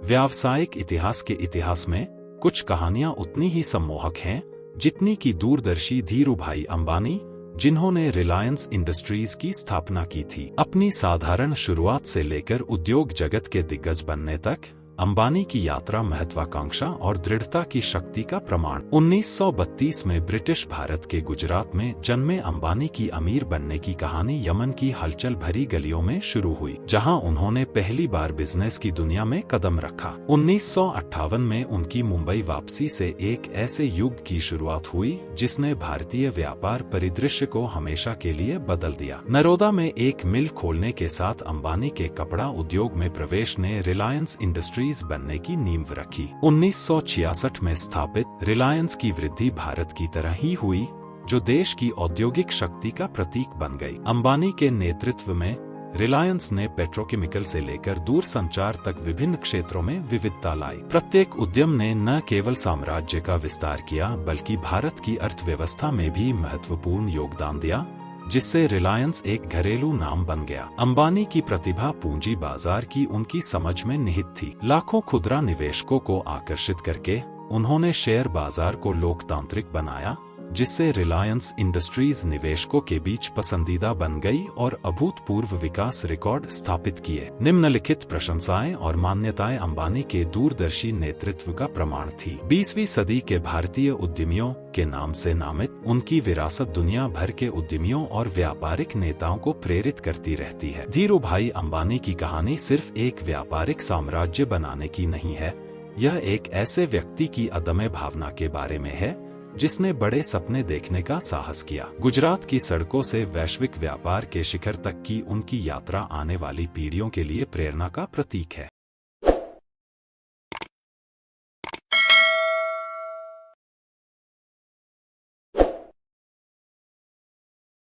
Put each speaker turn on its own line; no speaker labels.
व्यावसायिक इतिहास के इतिहास में कुछ कहानियां उतनी ही सम्मोहक हैं जितनी कि दूरदर्शी धीरूभाई अंबानी, जिन्होंने रिलायंस इंडस्ट्रीज की स्थापना की थी। अपनी साधारण शुरुआत से लेकर उद्योग जगत के दिग्गज बनने तक अंबानी की यात्रा महत्वाकांक्षा और दृढ़ता की शक्ति का प्रमाण। 1932 में ब्रिटिश भारत के गुजरात में जन्मे अंबानी की अमीर बनने की कहानी यमन की हलचल भरी गलियों में शुरू हुई, जहां उन्होंने पहली बार बिजनेस की दुनिया में कदम रखा। 1958 में उनकी मुंबई वापसी से एक ऐसे युग की शुरुआत हुई जिसने भारतीय व्यापार परिदृश्य को हमेशा के लिए बदल दिया। नरोदा में एक मिल खोलने के साथ अंबानी के कपड़ा उद्योग में प्रवेश ने रिलायंस इंडस्ट्रीज बनने की नींव रखी। 1966 में स्थापित रिलायंस की वृद्धि भारत की तरह ही हुई, जो देश की औद्योगिक शक्ति का प्रतीक बन गई। अंबानी के नेतृत्व में रिलायंस ने पेट्रोकेमिकल से लेकर दूरसंचार तक विभिन्न क्षेत्रों में विविधता लाई। प्रत्येक उद्यम ने न केवल साम्राज्य का विस्तार किया बल्कि भारत की अर्थव्यवस्था में भी महत्वपूर्ण योगदान दिया, जिससे रिलायंस एक घरेलू नाम बन गया। अंबानी की प्रतिभा पूंजी बाजार की उनकी समझ में निहित थी। लाखों खुदरा निवेशकों को आकर्षित करके उन्होंने शेयर बाजार को लोकतांत्रिक बनाया, जिससे रिलायंस इंडस्ट्रीज निवेशकों के बीच पसंदीदा बन गई और अभूतपूर्व विकास रिकॉर्ड स्थापित किए। निम्नलिखित प्रशंसाएं और मान्यताएं अंबानी के दूरदर्शी नेतृत्व का प्रमाण थी। 20वीं सदी के भारतीय उद्यमियों के नाम से नामित उनकी विरासत दुनिया भर के उद्यमियों और व्यापारिक नेताओं को प्रेरित करती रहती है। धीरूभाई अंबानी की कहानी सिर्फ एक व्यापारिक साम्राज्य बनाने की नहीं है, यह एक ऐसे व्यक्ति की अदम्य भावना के बारे में है जिसने बड़े सपने देखने का साहस किया। गुजरात की सड़कों से वैश्विक व्यापार के शिखर तक की उनकी यात्रा आने वाली पीढ़ियों के लिए प्रेरणा का प्रतीक है।